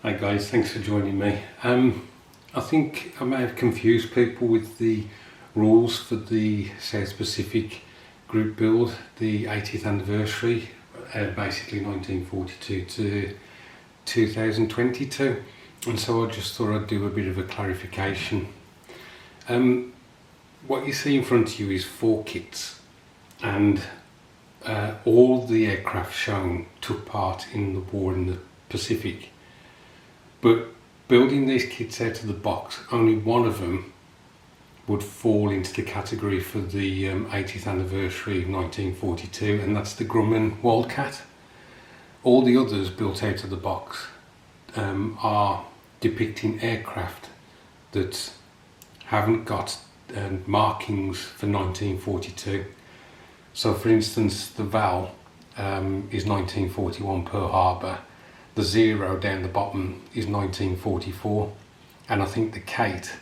Hi guys, thanks for joining me. I think I may have confused people with the rules for the South Pacific group build, the 80th anniversary, basically 1942 to 2022, and so I just thought I'd do a bit of a clarification. What you see in front of you is 4 kits, and all the aircraft shown took part in the war in the Pacific. But building these kits out of the box, only one of them would fall into the category for the 80th anniversary of 1942, and that's the Grumman Wildcat. All the others built out of the box are depicting aircraft that haven't got markings for 1942. So for instance, the Val is 1941 Pearl Harbor. The 0 down the bottom is 1944, and I think the Kate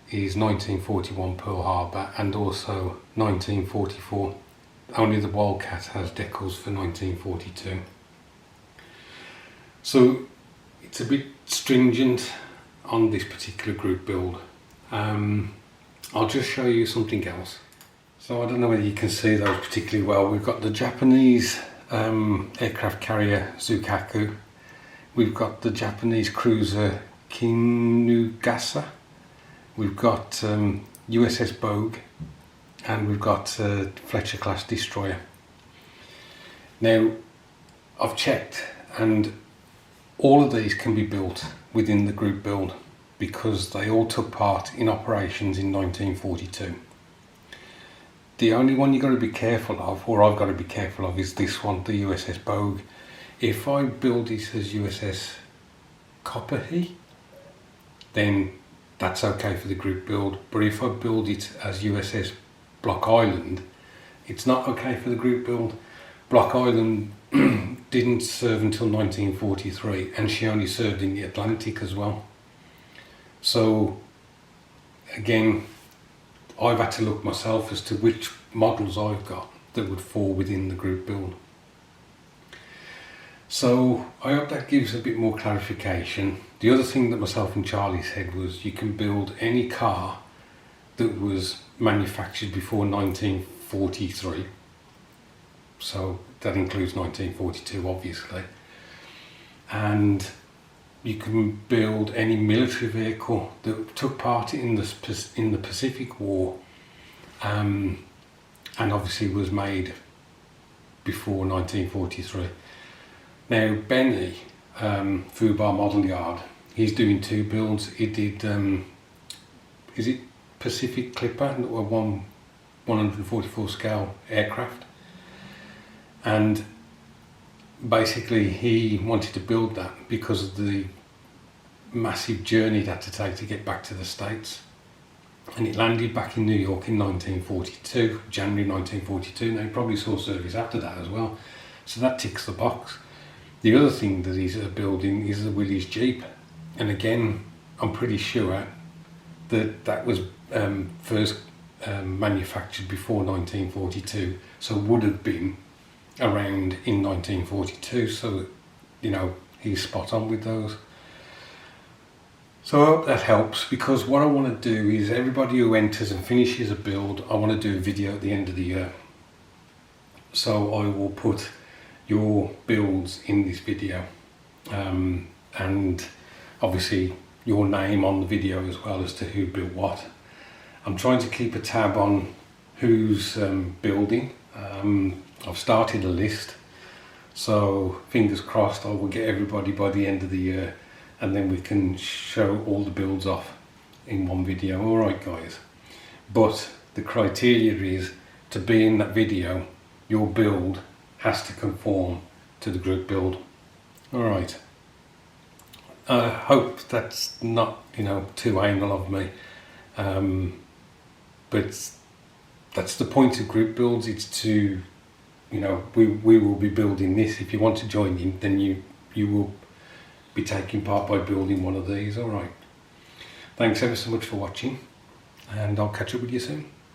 is 1941 Pearl Harbor and also 1944. Only the Wildcat has decals for 1942. So it's a bit stringent on this particular group build. I'll just show you something else. So I don't know whether you can see those particularly well. We've got the Japanese aircraft carrier Zukaku. We've got the Japanese cruiser Kinugasa, we've got USS Bogue, and we've got Fletcher class destroyer. Now I've checked, and all of these can be built within the group build because they all took part in operations in 1942. The only one you've got to be careful of, or I've got to be careful of, is this one, the USS Bogue. If I build it as USS Copperhead, then that's okay for the group build. But if I build it as USS Block Island, it's not okay for the group build. Block Island didn't serve until 1943, and she only served in the Atlantic as well. So again, I've had to look myself as to which models I've got that would fall within the group build. So I hope that gives a bit more clarification. The other thing that myself and Charlie said was you can build any car that was manufactured before 1943. So that includes 1942 obviously. And you can build any military vehicle that took part in the Pacific War and obviously was made before 1943. Now Benny, Fubar Model Yard, he's doing 2 builds. He did, is it Pacific Clipper, or 144 scale aircraft, and basically he wanted to build that because of the massive journey it had to take to get back to the States. And it landed back in New York in 1942, January 1942. Now he probably saw service after that as well, so that ticks the box. The other thing that he's building is the Willys Jeep, and again I'm pretty sure that that was first manufactured before 1942, so would have been around in 1942, so you know, he's spot on with those. So I hope that helps, because what I want to do is everybody who enters and finishes a build, I want to do a video at the end of the year. So I will put your builds in this video, and obviously your name on the video as well as to who built what. I'm trying to keep a tab on who's building. I've started a list, so fingers crossed I will get everybody by the end of the year, and then we can show all the builds off in one video. Alright guys, but the criteria is to be in that video, your build has to conform to the group build. Alright, I hope that's not, you know, too anal of me, but that's the point of group builds. It's to, you know, we will be building this. If you want to join in, then you will be taking part by building one of these. Alright, thanks ever so much for watching, and I'll catch up with you soon.